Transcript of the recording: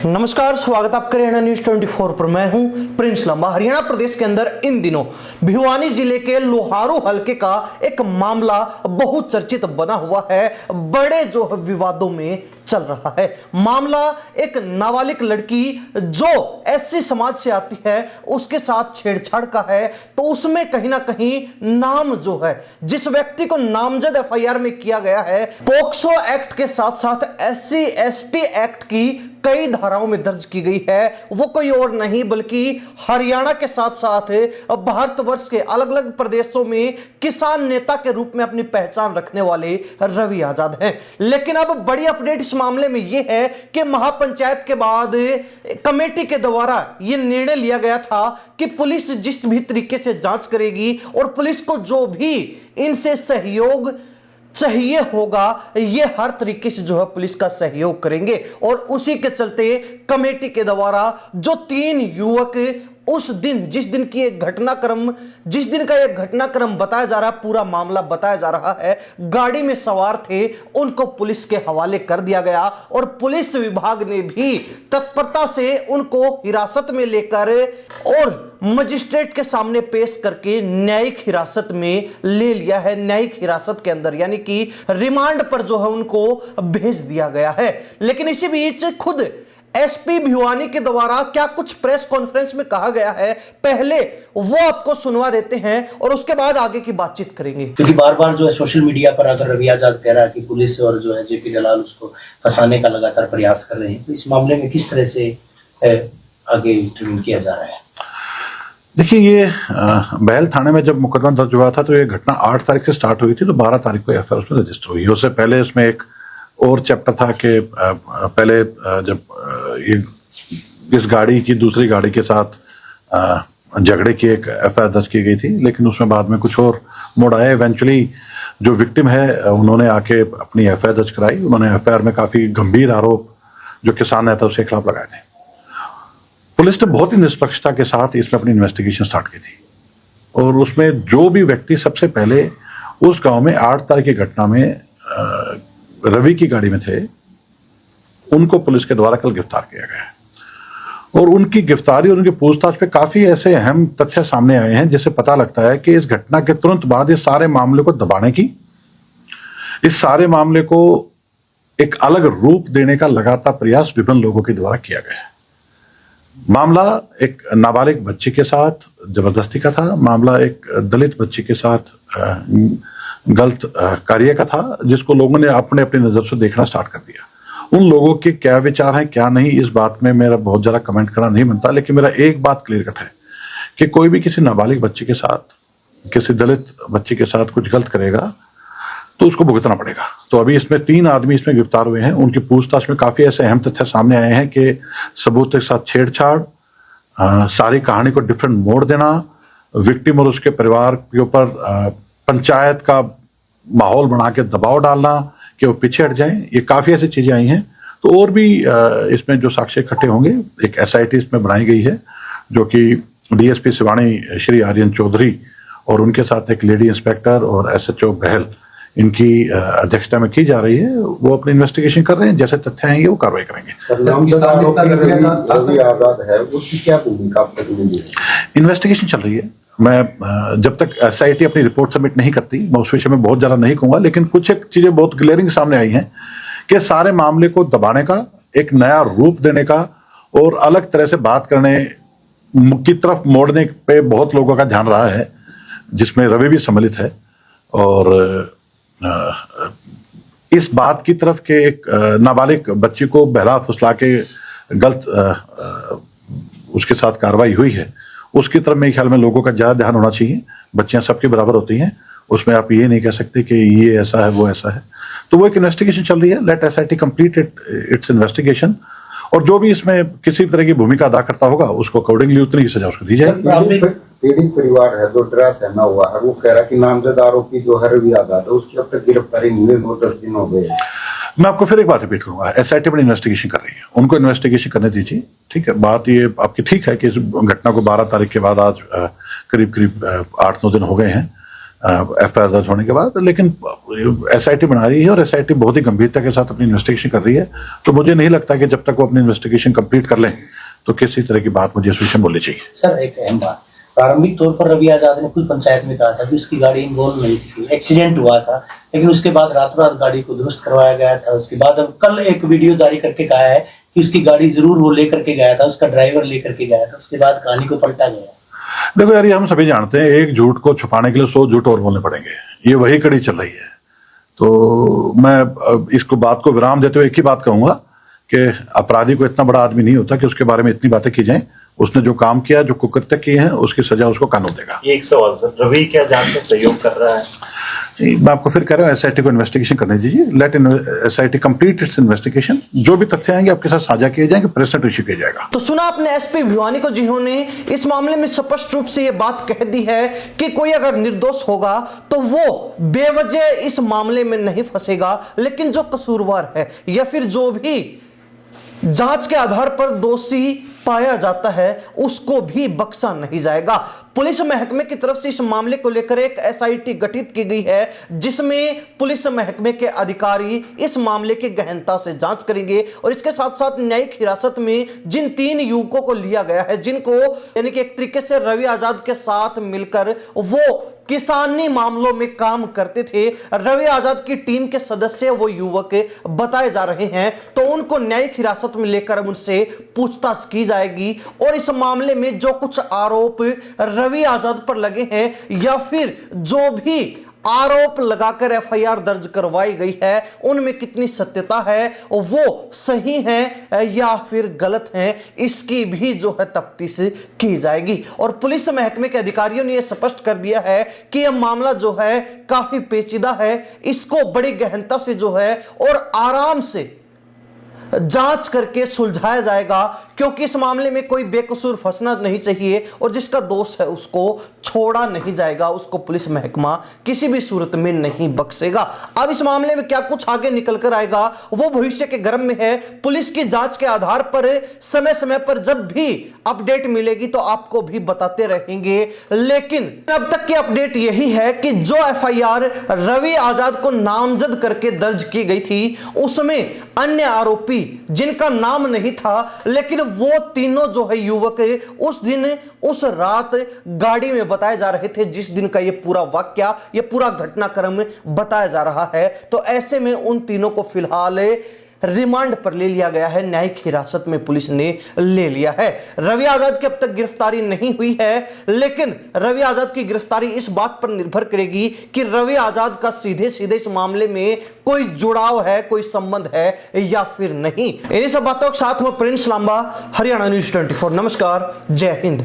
नमस्कार, स्वागत आपका हरियाणा न्यूज 24 पर। मैं हूं प्रिंस लंबा। हरियाणा प्रदेश के अंदर इन दिनों भिवानी जिले के लोहारू हलके का एक मामला बहुत चर्चित बना हुआ है, बड़े जो विवादों में चल रहा है। मामला एक नाबालिग लड़की जो एससी समाज से आती है उसके साथ छेड़छाड़ का है। तो उसमें कहीं ना कहीं नाम जो है जिस व्यक्ति को नामजद एफआईआर में किया गया है, पोक्सो एक्ट के साथ साथ SC ST एक्ट की कई धाराओं में दर्ज की गई है। वो कोई और नहीं बल्कि हरियाणा के साथ साथ भारतवर्ष के अलग अलग प्रदेशों में किसान नेता के रूप में अपनी पहचान रखने वाले रवि आजाद हैं। लेकिन अब बड़ी अपडेट इस मामले में यह है कि महापंचायत के बाद कमेटी के द्वारा यह निर्णय लिया गया था कि पुलिस जिस भी तरीके से जांच करेगी और पुलिस को जो भी इनसे सहयोग चाहिए होगा, ये हर तरीके से जो है पुलिस का सहयोग करेंगे। और उसी के चलते कमेटी के द्वारा जो 3 युवक उस दिन जिस दिन का यह घटनाक्रम बताया जा रहा है, पूरा मामला बताया जा रहा है, गाड़ी में सवार थे, उनको पुलिस के हवाले कर दिया गया। और पुलिस विभाग ने भी तत्परता से उनको हिरासत में लेकर और मजिस्ट्रेट के सामने पेश करके न्यायिक हिरासत में ले लिया है। न्यायिक हिरासत के अंदर यानी कि रिमांड पर जो है उनको भेज दिया गया है। लेकिन इसी बीच खुद एसपी भिवानी के द्वारा क्या कुछ प्रेस कॉन्फ्रेंस में कहा गया है, पहले वो आपको सुनवा देते हैं और उसके बाद आगे की बातचीत करेंगे। क्योंकि बार बार जो है सोशल मीडिया पर अगर रवि आजाद कह रहा है कि पुलिस और जो है जेपी दलाल उसको फंसाने का लगातार प्रयास कर रहे हैं, तो इस मामले में किस तरह से आगे इंटरव्यू किया जा रहा है? देखिए, ये बहल थाने में जब मुकदमा दर्ज हुआ था तो ये घटना 8 तारीख से स्टार्ट हुई थी, तो 12 तारीख को एफआईआर उसमें रजिस्टर हुई। उससे पहले इसमें एक और चैप्टर था कि पहले जब इस गाड़ी की दूसरी गाड़ी के साथ झगड़े की एक एफआईआर दर्ज की गई थी, लेकिन उसमें बाद में कुछ और मोड़ आया। इवेंचुअली जो विक्टिम है उन्होंने आके अपनी एफआईआर दर्ज कराई। उन्होंने एफआईआर में काफी गंभीर आरोप जो किसान नेता उसके खिलाफ लगाए थे। पुलिस ने बहुत ही निष्पक्षता के साथ इसमें अपनी इन्वेस्टिगेशन स्टार्ट की थी और उसमें जो भी व्यक्ति सबसे पहले उस गांव में 8 तारीख की घटना में रवि की गाड़ी में थे, उनको पुलिस के द्वारा कल गिरफ्तार किया गया है। और उनकी गिरफ्तारी और उनकी पूछताछ पे काफी ऐसे अहम तथ्य सामने आए हैं जिससे पता लगता है कि इस घटना के तुरंत बाद इस सारे मामले को दबाने की, इस सारे मामले को एक अलग रूप देने का लगातार प्रयास विभिन्न लोगों के द्वारा किया गया है। मामला एक नाबालिग बच्ची के साथ जबरदस्ती का था। मामला एक दलित बच्ची के साथ गलत कार्य का था, जिसको लोगों ने अपने अपनी नजर से देखना स्टार्ट कर दिया। उन लोगों के क्या विचार हैं क्या नहीं, इस बात में मेरा बहुत ज्यादा कमेंट करना नहीं बनता, लेकिन मेरा एक बात क्लियर कट है कि कोई भी किसी नाबालिग बच्ची के साथ, किसी दलित बच्ची के साथ कुछ गलत करेगा तो उसको भुगतना पड़ेगा। तो अभी इसमें 3 आदमी इसमें गिरफ्तार हुए हैं। उनकी पूछताछ में काफी ऐसे अहम तथ्य सामने आए हैं कि सबूत के साथ छेड़छाड़, सारी कहानी को डिफरेंट मोड़ देना, विक्टिम और उसके परिवार के ऊपर पंचायत का माहौल बना के दबाव डालना कि वो पीछे हट जाएं, ये काफी ऐसी चीजें आई हैं। तो और भी इसमें जो साक्ष्य इकट्ठे होंगे, एक SIT इसमें बनाई गई है जो कि DSP सिवानी श्री आर्यन चौधरी और उनके साथ एक लेडी इंस्पेक्टर और SHO बहल, इनकी अध्यक्षता में की जा रही है। वो अपनी इन्वेस्टिगेशन कर रहे हैं, जैसे तथ्य आएंगे वो कार्रवाई करेंगे। इन्वेस्टिगेशन चल रही है। मैं जब तक SIT अपनी रिपोर्ट सबमिट नहीं करती, मैं उस विषय में बहुत ज्यादा नहीं कहूंगा, लेकिन कुछ एक चीजें बहुत ग्लेयरिंग सामने आई हैं कि सारे मामले को दबाने का, एक नया रूप देने का और अलग तरह से बात करने की तरफ मोड़ने पे बहुत लोगों का ध्यान रहा है, जिसमें रवि भी सम्मिलित है। और इस बात की तरफ के एक नाबालिग बच्ची को बहला फुसला के गलत उसके साथ कार्रवाई हुई है, उसकी तरफ मेरे ख्याल में लोगों का ज्यादा ध्यान होना चाहिए। बच्चियां सबके बराबर होती हैं, उसमें आप ये नहीं कह सकते कि ये ऐसा है वो ऐसा है। तो वो एक इन्वेस्टिगेशन चल रही है। Let SIT complete its investigation और जो भी इसमें किसी तरह की भूमिका अदा करता होगा उसको अकॉर्डिंगली उतनी ही सजा उसको दी जाएगी। पीड़ित परिवार है जो डरा सहना हुआ है, वो कह रहा है कि नामजद आरोपी जो है रवि आजाद है, उसकी अब तक गिरफ्तारी नहीं हुई, 10 दिन हो गए। मैं आपको फिर एक बात रिपीट करूंगा, SIT अपनी इन्वेस्टिगेशन कर रही है, उनको इन्वेस्टिगेशन करने दीजिए। ठीक है, बात ये आपकी ठीक है कि इस घटना को 12 तारीख के बाद आज करीब 8-9 दिन हो गए हैं। एफआईआर दर्ज होने के बाद। लेकिन एसआईटी बना रही है और एसआईटी बहुत ही गंभीरता के साथ अपनी इन्वेस्टिगेशन कर रही है, तो मुझे नहीं लगता कि जब तक वो अपनी इन्वेस्टिगेशन कंप्लीट कर लें तो किसी तरह की बात मुझे इस विषय में बोलनी चाहिए। सर एक अहम बात, प्रारंभिक तौर पर रवि आजाद ने खुद पंचायत में कहा था कि उसकी गाड़ी इन्वॉल्व नहीं थी, एक्सीडेंट हुआ था, लेकिन उसके बाद रातों रात गाड़ी को दुरुस्त करवाया गया था। उसके बाद अब कल एक वीडियो जारी करके कहा है कि उसकी गाड़ी जरूर वो लेकर के गया था, उसका ड्राइवर लेकर के गया था। उसके बाद कहानी को पलटा गया। देखो यार, ये हम सभी जानते हैं, एक झूठ को छुपाने के लिए 100 झूठ और बोलने पड़ेंगे, ये वही कड़ी चल रही है। तो मैं इसको बात को विराम देते हुए एक ही बात कहूंगा कि अपराधी को इतना बड़ा आदमी नहीं होता कि उसके बारे में इतनी बातें की जाएं। उसने जो काम किया, जो कुकृत्य किए हैं, उसकी सजा उसको कानून देगा। एक सवाल सर, रवि क्या जांच में सहयोग कर रहा है? जी, मैं आपको फिर कह रहा हूँ, एसआईटी को इन्वेस्टिगेशन करने दीजिए। Let SIT complete its investigation. जो भी तथ्य आएंगे आपके साथ साझा किए जाएंगे, प्रेस नोट इश्यू किया जाएगा। तो सुना आपने एसपी भिवानी को, जिन्होंने इस मामले में स्पष्ट रूप से यह बात कह दी है कि कोई अगर निर्दोष होगा तो वो बेवजह इस मामले में नहीं फंसेगा, लेकिन जो कसूरवार है या फिर जो भी जांच के आधार पर दोषी पाया जाता है उसको भी बख्शा नहीं जाएगा। पुलिस महकमे की तरफ से इस मामले को लेकर एक एसआईटी गठित की गई है, जिसमें पुलिस महकमे के अधिकारी इस मामले की गहनता से जांच करेंगे। और इसके साथ साथ न्यायिक हिरासत में जिन 3 युवकों को लिया गया है, जिनको यानी कि एक तरीके से रवि आजाद के साथ मिलकर वो किसानी मामलों में काम करते थे, रवि आजाद की टीम के सदस्य वो युवक बताए जा रहे हैं, तो उनको न्यायिक हिरासत में लेकर उनसे पूछताछ की जाएगी। और इस मामले में जो कुछ आरोप रवि आजाद पर लगे हैं या फिर जो भी आरोप लगाकर एफआईआर दर्ज करवाई गई है, उनमें कितनी सत्यता है, वो सही है या फिर गलत है, इसकी भी जो है तफ्तीश की जाएगी। और पुलिस महकमे के अधिकारियों ने यह स्पष्ट कर दिया है कि यह मामला जो है काफी पेचीदा है, इसको बड़ी गहनता से जो है और आराम से जांच करके सुलझाया जाएगा, क्योंकि इस मामले में कोई बेकसूर फंसना नहीं चाहिए और जिसका दोष है उसको छोड़ा नहीं जाएगा, उसको पुलिस महकमा किसी भी सूरत में नहीं बख्शेगा। अब इस मामले में क्या कुछ आगे निकल कर आएगा वो भविष्य के गर्भ में है। पुलिस की जांच के आधार पर समय समय पर जब भी अपडेट मिलेगी तो आपको भी बताते रहेंगे। लेकिन अब तक की अपडेट यही है कि जो एफआईआर रवि आजाद को नामजद करके दर्ज की गई थी, उसमें अन्य आरोपी जिनका नाम नहीं था, लेकिन वो तीनों जो है युवक उस दिन उस रात गाड़ी में बताए जा रहे थे, जिस दिन का ये पूरा वाक्या, ये पूरा घटनाक्रम बताया जा रहा है। तो ऐसे में उन तीनों को फिलहाल रिमांड पर ले लिया गया है, न्यायिक हिरासत में पुलिस ने ले लिया है। रवि आजाद की अब तक गिरफ्तारी नहीं हुई है, लेकिन रवि आजाद की गिरफ्तारी इस बात पर निर्भर करेगी कि रवि आजाद का सीधे सीधे इस मामले में कोई जुड़ाव है, कोई संबंध है या फिर नहीं। इन्हीं सब बातों के साथ में प्रिंस लांबा, हरियाणा न्यूज़ 24। नमस्कार, जय हिंद।